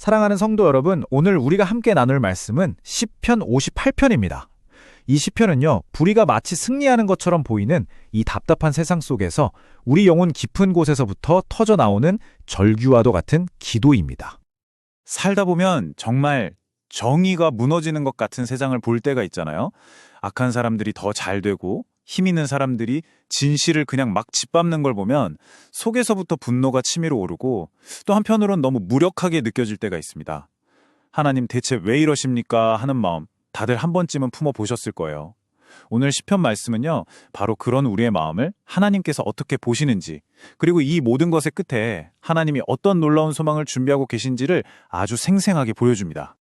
사랑하는 성도 여러분, 오늘 우리가 함께 나눌 말씀은 시편 58편입니다. 이 시편은요, 불의가 마치 승리하는 것처럼 보이는 이 답답한 세상 속에서 우리 영혼 깊은 곳에서부터 터져 나오는 절규와도 같은 기도입니다. 살다 보면 정말 정의가 무너지는 것 같은 세상을 볼 때가 있잖아요. 악한 사람들이 더 잘 되고 힘 있는 사람들이 진실을 그냥 막 짓밟는 걸 보면 속에서부터 분노가 치밀어 오르고 또 한편으론 너무 무력하게 느껴질 때가 있습니다. 하나님 대체 왜 이러십니까 하는 마음 다들 한 번쯤은 품어보셨을 거예요. 오늘 시편 말씀은요, 바로 그런 우리의 마음을 하나님께서 어떻게 보시는지, 그리고 이 모든 것의 끝에 하나님이 어떤 놀라운 소망을 준비하고 계신지를 아주 생생하게 보여줍니다.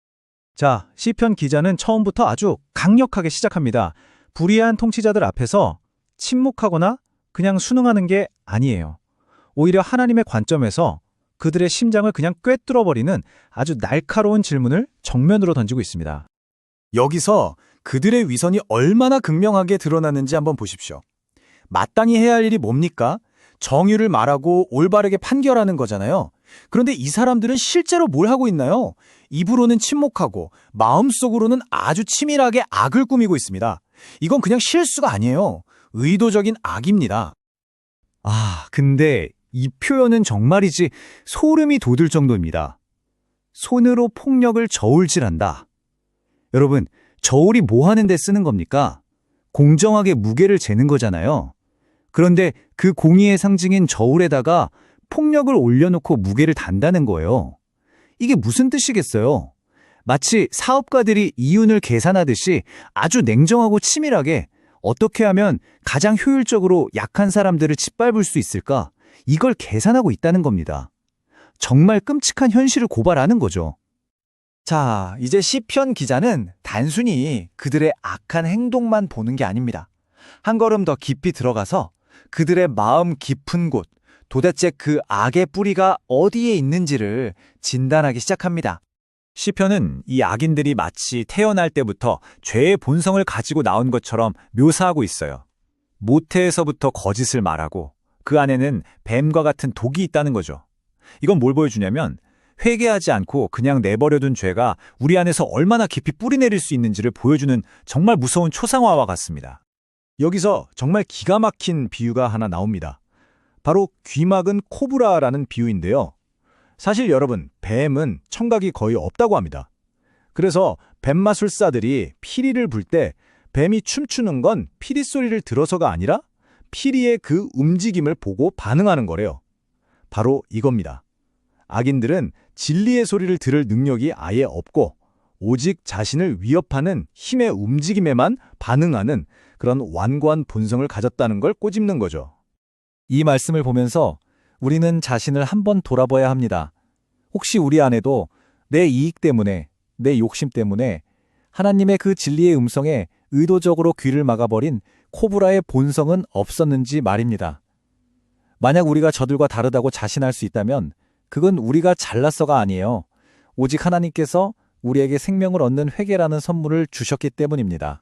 자, 시편 기자는 처음부터 아주 강력하게 시작합니다. 불의한 통치자들 앞에서 침묵하거나 그냥 순응하는 게 아니에요. 오히려 하나님의 관점에서 그들의 심장을 그냥 꿰뚫어버리는 아주 날카로운 질문을 정면으로 던지고 있습니다. 여기서 그들의 위선이 얼마나 극명하게 드러나는지 한번 보십시오. 마땅히 해야 할 일이 뭡니까? 정의를 말하고 올바르게 판결하는 거잖아요. 그런데 이 사람들은 실제로 뭘 하고 있나요? 입으로는 침묵하고 마음속으로는 아주 치밀하게 악을 꾸미고 있습니다. 이건 그냥 실수가 아니에요. 의도적인 악입니다. 근데 이 표현은 정말이지 소름이 돋을 정도입니다. 손으로 폭력을 저울질한다. 여러분, 저울이 뭐 하는 데 쓰는 겁니까? 공정하게 무게를 재는 거잖아요. 그런데 그 공의의 상징인 저울에다가 폭력을 올려놓고 무게를 단다는 거예요. 이게 무슨 뜻이겠어요? 마치 사업가들이 이윤을 계산하듯이 아주 냉정하고 치밀하게 어떻게 하면 가장 효율적으로 약한 사람들을 짓밟을 수 있을까? 이걸 계산하고 있다는 겁니다. 정말 끔찍한 현실을 고발하는 거죠. 자, 이제 시편 기자는 단순히 그들의 악한 행동만 보는 게 아닙니다. 한 걸음 더 깊이 들어가서 그들의 마음 깊은 곳, 도대체 그 악의 뿌리가 어디에 있는지를 진단하기 시작합니다. 시편은 이 악인들이 마치 태어날 때부터 죄의 본성을 가지고 나온 것처럼 묘사하고 있어요. 모태에서부터 거짓을 말하고 그 안에는 뱀과 같은 독이 있다는 거죠. 이건 뭘 보여주냐면 회개하지 않고 그냥 내버려둔 죄가 우리 안에서 얼마나 깊이 뿌리내릴 수 있는지를 보여주는 정말 무서운 초상화와 같습니다. 여기서 정말 기가 막힌 비유가 하나 나옵니다. 바로 귀막은 코브라라는 비유인데요. 사실 여러분, 뱀은 청각이 거의 없다고 합니다. 그래서 뱀마술사들이 피리를 불 때 뱀이 춤추는 건 피리 소리를 들어서가 아니라 피리의 그 움직임을 보고 반응하는 거래요. 바로 이겁니다. 악인들은 진리의 소리를 들을 능력이 아예 없고 오직 자신을 위협하는 힘의 움직임에만 반응하는 그런 완고한 본성을 가졌다는 걸 꼬집는 거죠. 이 말씀을 보면서 우리는 자신을 한번 돌아봐야 합니다. 혹시 우리 안에도 내 이익 때문에, 내 욕심 때문에 하나님의 그 진리의 음성에 의도적으로 귀를 막아버린 코브라의 본성은 없었는지 말입니다. 만약 우리가 저들과 다르다고 자신할 수 있다면 그건 우리가 잘났어가 아니에요. 오직 하나님께서 우리에게 생명을 얻는 회개라는 선물을 주셨기 때문입니다.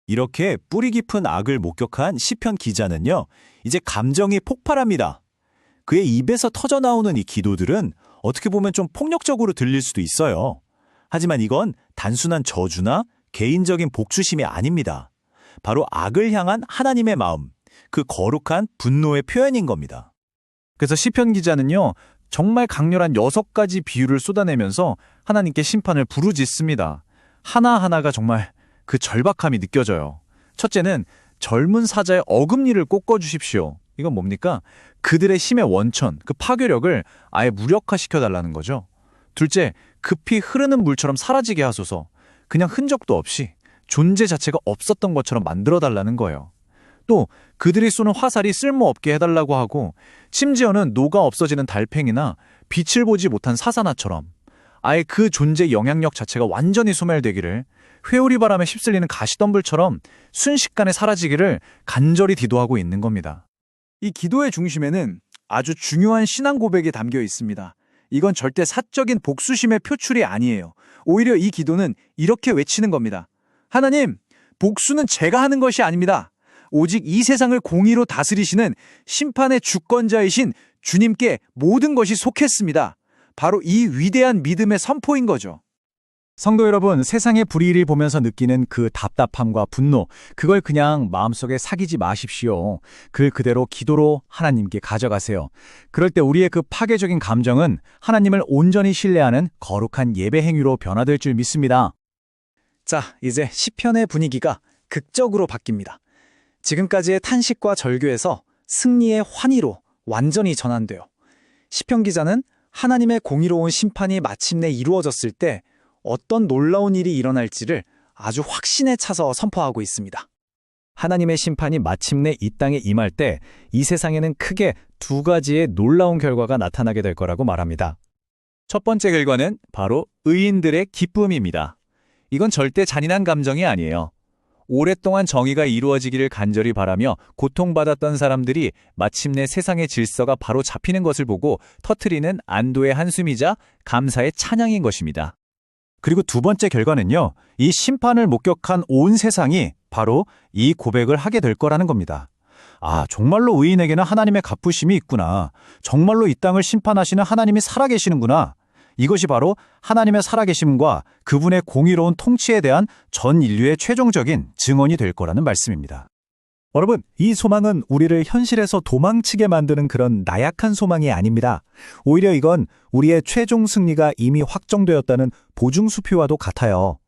이렇게 뿌리 깊은 악을 목격한 시편 기자는요, 이제 감정이 폭발합니다. 그의 입에서 터져나오는 이 기도들은 어떻게 보면 좀 폭력적으로 들릴 수도 있어요. 하지만 이건 단순한 저주나 개인적인 복수심이 아닙니다. 바로 악을 향한 하나님의 마음, 그 거룩한 분노의 표현인 겁니다. 그래서 시편 기자는요, 정말 강렬한 6가지 비유를 쏟아내면서 하나님께 심판을 부르짖습니다. 하나하나가 정말 그 절박함이 느껴져요. 첫째는 젊은 사자의 어금니를 꺾어주십시오. 이건 뭡니까? 그들의 힘의 원천, 그 파괴력을 아예 무력화시켜달라는 거죠. 둘째, 급히 흐르는 물처럼 사라지게 하소서. 그냥 흔적도 없이 존재 자체가 없었던 것처럼 만들어달라는 거예요. 또 그들이 쏘는 화살이 쓸모없게 해달라고 하고, 심지어는 녹아 없어지는 달팽이나 빛을 보지 못한 사사나처럼 아예 그 존재 영향력 자체가 완전히 소멸되기를, 회오리 바람에 휩쓸리는 가시덤불처럼 순식간에 사라지기를 간절히 기도하고 있는 겁니다. 이 기도의 중심에는 아주 중요한 신앙 고백이 담겨 있습니다. 이건 절대 사적인 복수심의 표출이 아니에요. 오히려 이 기도는 이렇게 외치는 겁니다. 하나님, 복수는 제가 하는 것이 아닙니다. 오직 이 세상을 공의로 다스리시는 심판의 주권자이신 주님께 모든 것이 속했습니다. 바로 이 위대한 믿음의 선포인 거죠. 성도 여러분, 세상의 불의를 보면서 느끼는 그 답답함과 분노, 그걸 그냥 마음속에 사귀지 마십시오. 그대로 기도로 하나님께 가져가세요. 그럴 때 우리의 그 파괴적인 감정은 하나님을 온전히 신뢰하는 거룩한 예배 행위로 변화될 줄 믿습니다. 자, 이제 시편의 분위기가 극적으로 바뀝니다. 지금까지의 탄식과 절규에서 승리의 환희로 완전히 전환돼요. 시편 기자는 하나님의 공의로운 심판이 마침내 이루어졌을 때 어떤 놀라운 일이 일어날지를 아주 확신에 차서 선포하고 있습니다. 하나님의 심판이 마침내 이 땅에 임할 때 이 세상에는 크게 두 가지의 놀라운 결과가 나타나게 될 거라고 말합니다. 첫 번째 결과는 바로 의인들의 기쁨입니다. 이건 절대 잔인한 감정이 아니에요. 오랫동안 정의가 이루어지기를 간절히 바라며 고통받았던 사람들이 마침내 세상의 질서가 바로 잡히는 것을 보고 터뜨리는 안도의 한숨이자 감사의 찬양인 것입니다. 그리고 두 번째 결과는요, 이 심판을 목격한 온 세상이 바로 이 고백을 하게 될 거라는 겁니다. 아, 정말로 의인에게는 하나님의 갚으심이 있구나. 정말로 이 땅을 심판하시는 하나님이 살아계시는구나. 이것이 바로 하나님의 살아계심과 그분의 공의로운 통치에 대한 전 인류의 최종적인 증언이 될 거라는 말씀입니다. 여러분, 이 소망은 우리를 현실에서 도망치게 만드는 그런 나약한 소망이 아닙니다. 오히려 이건 우리의 최종 승리가 이미 확정되었다는 보증수표와도 같아요.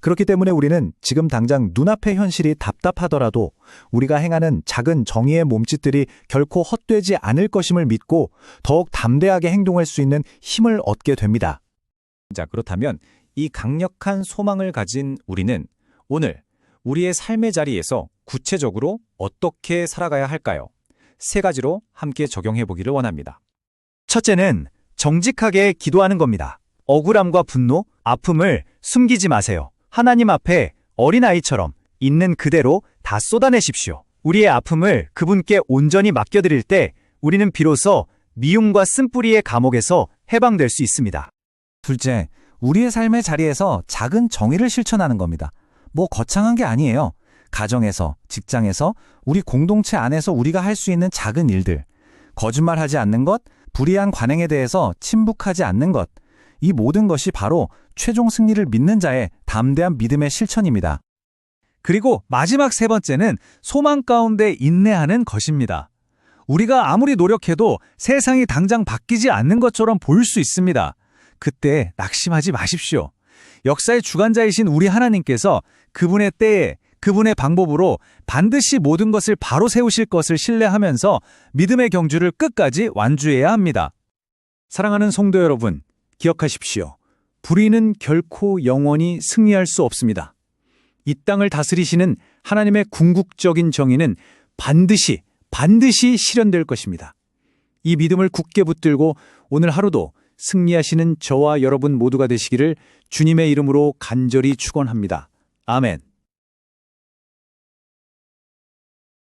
그렇기 때문에 우리는 지금 당장 눈앞의 현실이 답답하더라도 우리가 행하는 작은 정의의 몸짓들이 결코 헛되지 않을 것임을 믿고 더욱 담대하게 행동할 수 있는 힘을 얻게 됩니다. 자, 그렇다면 이 강력한 소망을 가진 우리는 오늘 우리의 삶의 자리에서 구체적으로 어떻게 살아가야 할까요? 세 가지로 함께 적용해 보기를 원합니다. 첫째는 정직하게 기도하는 겁니다. 억울함과 분노, 아픔을 숨기지 마세요. 하나님 앞에 어린아이처럼 있는 그대로 다 쏟아내십시오. 우리의 아픔을 그분께 온전히 맡겨드릴 때 우리는 비로소 미움과 쓴뿌리의 감옥에서 해방될 수 있습니다. 둘째, 우리의 삶의 자리에서 작은 정의를 실천하는 겁니다. 뭐 거창한 게 아니에요. 가정에서, 직장에서, 우리 공동체 안에서 우리가 할 수 있는 작은 일들. 거짓말하지 않는 것, 불의한 관행에 대해서 침묵하지 않는 것. 이 모든 것이 바로 최종 승리를 믿는 자의 담대한 믿음의 실천입니다. 그리고 마지막 세 번째는 소망 가운데 인내하는 것입니다. 우리가 아무리 노력해도 세상이 당장 바뀌지 않는 것처럼 보일 수 있습니다. 그때 낙심하지 마십시오. 역사의 주관자이신 우리 하나님께서 그분의 때에 그분의 방법으로 반드시 모든 것을 바로 세우실 것을 신뢰하면서 믿음의 경주를 끝까지 완주해야 합니다. 사랑하는 성도 여러분, 기억하십시오. 불의는 결코 영원히 승리할 수 없습니다. 이 땅을 다스리시는 하나님의 궁극적인 정의는 반드시 실현될 것입니다. 이 믿음을 굳게 붙들고 오늘 하루도 승리하시는 저와 여러분 모두가 되시기를 주님의 이름으로 간절히 축원합니다. 아멘.